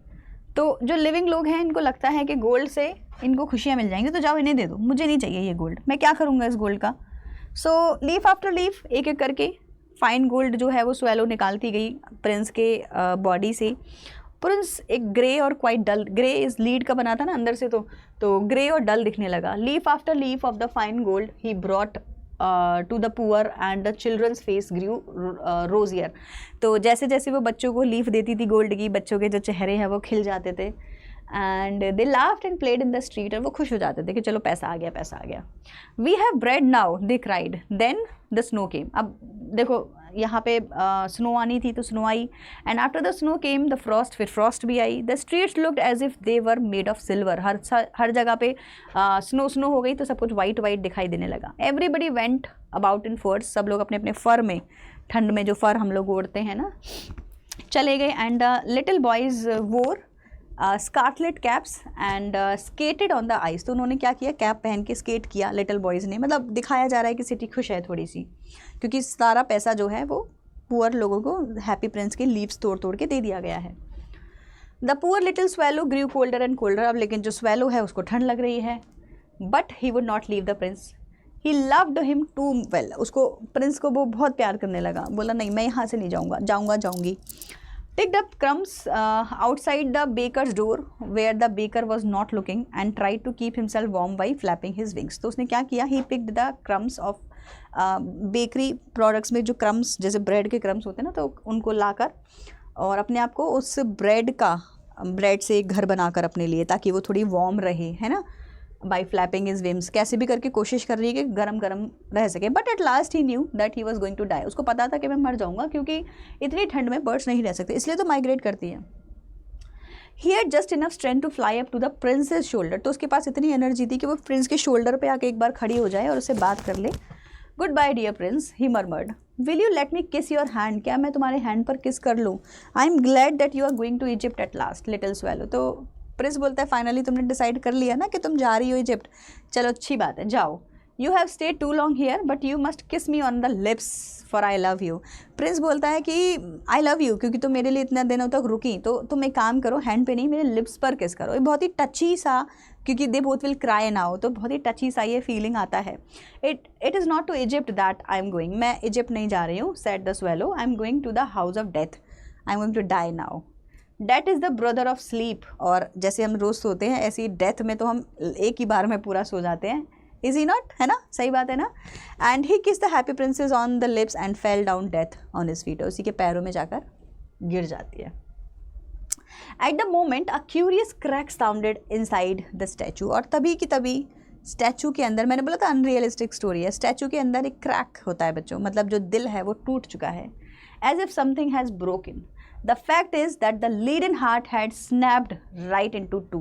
तो जो लिविंग लोग हैं इनको लगता है कि गोल्ड से इनको खुशियाँ मिल जाएंगी, तो जाओ इन्हें दे दो, मुझे नहीं चाहिए ये गोल्ड, मैं क्या करूँगा इस गोल्ड का। सो लीफ आफ्टर लीफ एक एक करके फाइन गोल्ड जो है वो स्वेलो निकालती गई प्रिंस के बॉडी से। प्रिंस एक ग्रे और क्वाइट डल, ग्रे इस लीड का बना था ना अंदर से, तो ग्रे और डल दिखने लगा। Leaf after leaf of the fine gold he brought to the poor and the children's face grew rosier. तो जैसे जैसे वो बच्चों को लीफ देती थी गोल्ड की, बच्चों के जो चेहरे हैं वो खिल जाते थे, and they laughed and played in the street, और वो खुश हो जाते थे कि चलो पैसा आ गया, पैसा आ गया। We have bread now they cried, then the snow came. अब देखो यहाँ पे स्नो आनी थी तो स्नो आई, and after the snow came the frost, फिर फ्रॉस्ट भी आई। The streets looked as if they were made of silver, हर जगह पे स्नो हो गई तो सब कुछ वाइट वाइट दिखाई देने लगा। एवरीबडी वेंट अबाउट इन फर्स, सब लोग अपने अपने फर में, ठंड में जो फर हम लोग ओढ़ते हैं ना, चले गए। And little boys wore scarlet caps and skated on the ice, तो उन्होंने क्या किया, कैप पहन के स्केट किया लिटिल बॉयज़ ने। मतलब दिखाया जा रहा है कि सिटी खुश है थोड़ी सी, क्योंकि सारा पैसा जो है वो पुअर लोगों को हैप्पी प्रिंस के लीव्स तोड़ तोड़ के दे दिया गया है। The poor little swallow grew colder and colder, अब लेकिन जो स्वेलो है उसको ठंड लग रही है। But he would not leave the prince, he loved him too well, उसको प्रिंस को वो बहुत प्यार करने लगा, बोला नहीं मैं यहाँ से नहीं जाऊँगी। Picked up crumbs outside the baker's door where the baker was not looking and tried to keep himself warm by flapping his wings. तो उसने क्या किया, he picked the crumbs of bakery products में जो crumbs जैसे bread के crumbs होते हैं ना, तो उनको लाकर और अपने आप को उस bread से एक घर बनाकर अपने लिए, ताकि वो थोड़ी warm रहे, है ना, बाई फ्लैपिंग हिज विम्स, कैसे भी करके कोशिश कर रही है कि गरम गरम रह सके। But at last he knew that he was going to die, उसको पता था कि मैं मर जाऊंगा, क्योंकि इतनी ठंड में बर्ड्स नहीं रह सकते, इसलिए तो माइग्रेट करती हैं। He had just enough strength to fly up to the prince's shoulder, तो उसके पास इतनी एनर्जी थी कि वो प्रिंस के शोल्डर पे आके एक बार खड़ी हो जाए और उससे बात कर ले। Good bye dear prince, he murmured, will you let me kiss your hand, क्या मैं तुम्हारे हैंड पर किस कर लूँ। I am glad that you are going to Egypt at last little swallow, तो प्रिंस बोलता है फाइनली तुमने डिसाइड कर लिया ना कि तुम जा रही हो इजिप्ट, चलो अच्छी बात है, जाओ। You have stayed too long here but you must kiss me on the lips for I love you. Prince बोलता है कि आई लव यू, क्योंकि तुम मेरे लिए इतना दिनों तक रुकी, तो तुम एक काम करो, हैंड पे नहीं मेरे लिप्स पर किस करो। ये बहुत ही टची सा, क्योंकि they both will cry now, तो बहुत ही टची सा ये फीलिंग आता है। It is not to Egypt that I am going, मैं इजिप्ट नहीं जा रही हूँ, said the swallow, I am going to the house of death, I am going to die now. Death is the brother of sleep, और जैसे हम रोज़ सोते हैं ऐसे ही डेथ में तो हम एक ही बार में पूरा सो जाते हैं, इज ही नॉट, है ना, सही बात है ना। एंड ही किस the happy princess on the lips and fell down death on his feet, उसी के पैरों में जाकर गिर जाती है। At the moment a curious crack sounded inside the statue, और तभी की तभी स्टैचू के अंदर, मैंने बोला था अनरियलिस्टिक स्टोरी है, स्टैचू के अंदर एक क्रैक होता है बच्चों, मतलब जो दिल है वो टूट चुका है, as if something has broken. The fact is that the leaden heart had snapped right into two.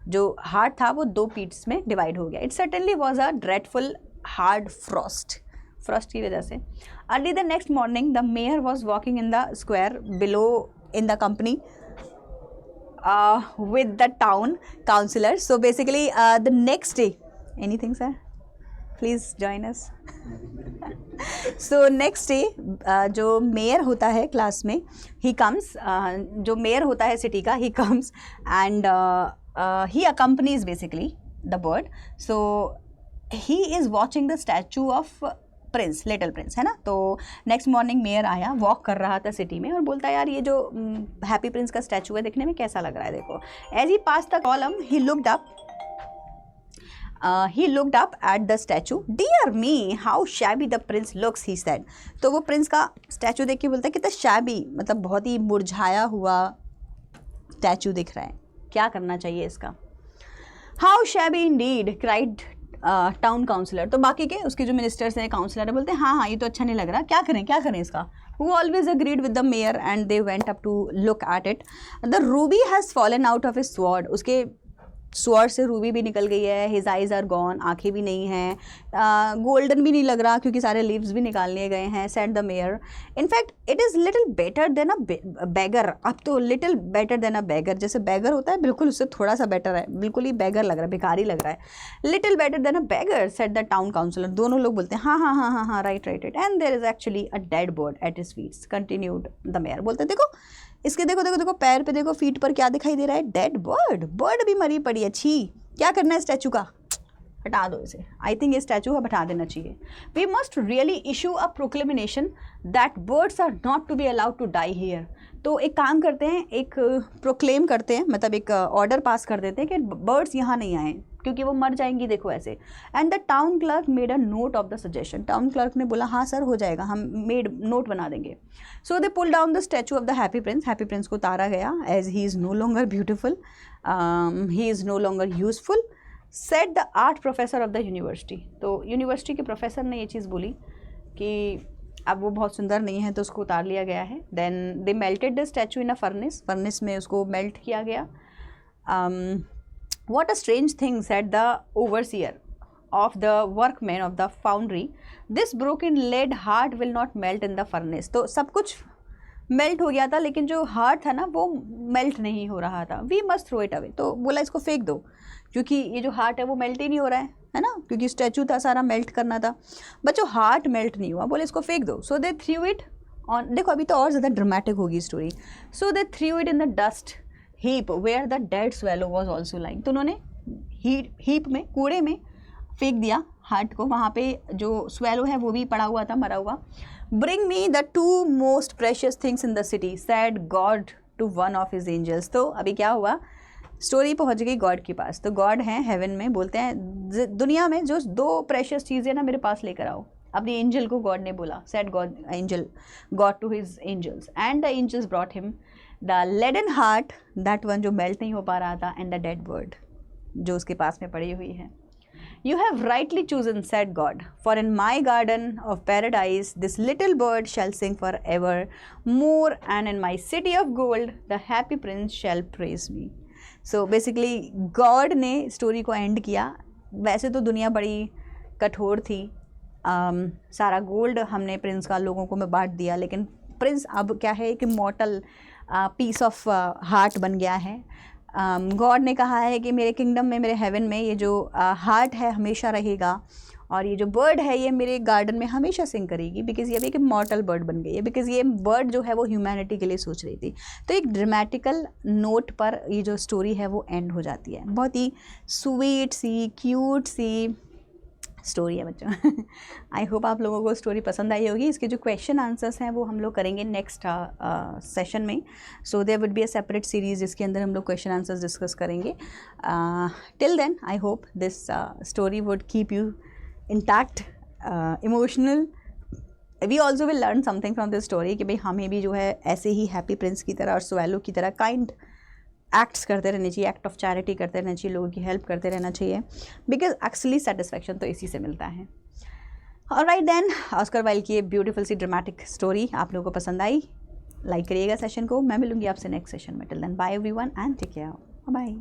जो हार्ट था वो दो पीट्स में डिवाइड हो गया। It certainly was a dreadful hard frost की वजह से। Early the next morning, the mayor was walking in the square below in the company with the town councillor. So basically, the next day, anything, sir? Please join us. So next day, जो mayor होता है class में, he comes, जो mayor होता है city का, he comes and he accompanies basically the bird. So he is watching the statue of Prince, little Prince, है ना। तो नेक्स्ट मॉर्निंग मेयर आया, वॉक कर रहा था सिटी में और बोलता है यार ये जो हैप्पी प्रिंस का स्टैचू है देखने में कैसा लग रहा है, देखो। As he pass the column he looked up at the statue. Dear me, how shabby the prince looks, he said. तो वो प्रिंस का स्टैचू देख के बोलता है कितना shabby, मतलब बहुत ही मुरझाया हुआ स्टैचू दिख रहा है, क्या करना चाहिए इसका। How shabby indeed, cried town councillor. तो बाकी के उसके जो मिनिस्टर्स हैं, काउंसलर है, बोलते हैं हाँ ये तो अच्छा नहीं लग रहा, क्या करें इसका। Who always agreed with the mayor and they went up to look at it. The ruby has fallen out of his sword. उसके स्वॉर्ड से रूबी भी निकल गई है, हिज आइज आर गॉन, आंखें भी नहीं हैं, गोल्डन भी नहीं लग रहा क्योंकि सारे लीव्स भी निकाल लिए गए हैं, said the mayor. In fact it is little better than a bagger, अब तो little better than a bagger, जैसे बैगर होता है बिल्कुल उससे थोड़ा सा बेटर है, बिल्कुल ही बैगर लग रहा है, भिखारी लग रहा है। Little better than a beggar said the town councillor, दोनों लोग बोलते हैं हाँ हाँ हाँ हाँ हाँ right right right, and there is actually a dead bird at his feets, continued the mayor. बोलते देखो इसके, देखो देखो देखो पैर पे देखो, फीट पर क्या दिखाई दे रहा है, डेड बर्ड, बर्ड भी मरी पड़ी है, छी क्या करना है स्टैचू का, हटा दो इसे, आई थिंक ये स्टैचू का हटा देना चाहिए। We must really issue a proclamation that birds are not to be allowed to die here. तो एक काम करते हैं, एक प्रोक्लेम करते हैं, मतलब एक ऑर्डर पास कर देते हैं कि बर्ड्स यहाँ नहीं आए क्योंकि वो मर जाएंगी, देखो ऐसे। And the town clerk made a note of the suggestion, town clerk ने बोला हाँ सर हो जाएगा, हम नोट बना देंगे। So they pull down the statue of the happy prince को उतारा गया, as he is no longer beautiful, he is no longer useful, said the art professor of the university. तो यूनिवर्सिटी के प्रोफेसर ने ये चीज़ बोली कि अब वो बहुत सुंदर नहीं है तो उसको उतार लिया गया है। Then they melted the statue in a furnace में उसको मेल्ट किया गया। What a strange thing, said the overseer of the workmen of the foundry. This broken lead heart will not melt in the furnace. तो सब कुछ melt हो गया था लेकिन जो हार्ट था ना वो मेल्ट नहीं हो रहा था। We must throw it away, तो बोला इसको फेंक दो क्योंकि ये जो हार्ट है वो मेल्ट ही नहीं हो रहा है ना, क्योंकि स्टैचू था सारा मेल्ट करना था, बट जो हार्ट मेल्ट नहीं हुआ, बोले इसको फेंक दो। So they threw it on, देखो अभी तो और ज़्यादा ड्रामेटिक होगी story. So they threw it in the dust heap where the dead swallow was also lying. तो उन्होंने हीप में, कूड़े में फेंक दिया हार्ट को, वहाँ पे जो स्वेलो है वो भी पड़ा हुआ था, मरा हुआ। Bring me the two most precious things in the city, said God to one of his angels. तो अभी क्या हुआ, स्टोरी पहुँच गई गॉड के पास। तो गॉड हैं हेवन में, बोलते हैं दुनिया में जो दो प्रेशियस चीज़ें ना मेरे पास लेकर आओ। अपनी एंजल को गॉड ने बोला, said God to his angels, and the angels brought him the leaden heart, that one जो मेल्ट नहीं हो पा रहा था, एंड द डेड बर्ड जो उसके पास में पड़ी हुई है। You have rightly chosen, said God, for in my garden of paradise this little bird shall sing forever more, and in my city of gold the happy prince shall praise me. So basically God ने story को and किया। वैसे तो दुनिया बड़ी कठोर थी, सारा गोल्ड हमने प्रिंस का लोगों को में बांट दिया, लेकिन प्रिंस अब क्या है कि मॉर्टल पीस ऑफ हार्ट बन गया है। गॉड ने कहा है कि मेरे किंगडम में, मेरे हेवन में ये जो हार्ट है हमेशा रहेगा, और ये जो बर्ड है ये मेरे गार्डन में हमेशा सिंग करेगी, बिकॉज़ ये भी एक मॉर्टल बर्ड बन गई है, बिकॉज़ ये बर्ड जो है वो ह्यूमैनिटी के लिए सोच रही थी। तो एक ड्रामेटिकल नोट पर ये जो स्टोरी है वो एंड हो जाती है। बहुत ही स्वीट सी, क्यूट सी स्टोरी है बच्चों। आई होप आप लोगों को स्टोरी पसंद आई होगी। इसके जो क्वेश्चन आंसर्स हैं वो हम लोग करेंगे नेक्स्ट सेशन में। So there would be a separate series जिसके अंदर हम लोग क्वेश्चन आंसर्स डिस्कस करेंगे। Till then I hope this story would keep you intact, emotional. We also will learn something from this story कि भाई हमें भी जो है ऐसे ही हैप्पी प्रिंस की तरह और स्वेलो की तरह काइंड एक्ट्स करते रहने चाहिए, एक्ट ऑफ चैरिटी करते रहना चाहिए, लोगों की हेल्प करते रहना चाहिए, बिकॉज एक्चुअली सेटिस्फैक्शन तो इसी से मिलता है। ऑलराइट देन, ऑस्कर वाइल्ड की ये ब्यूटीफुल सी ड्रामेटिक स्टोरी आप लोगों को पसंद आई, लाइक करिएगा सेशन को। मैं मिलूंगी आपसे नेक्स्ट सेशन में। Till then bye everyone and take care, bye.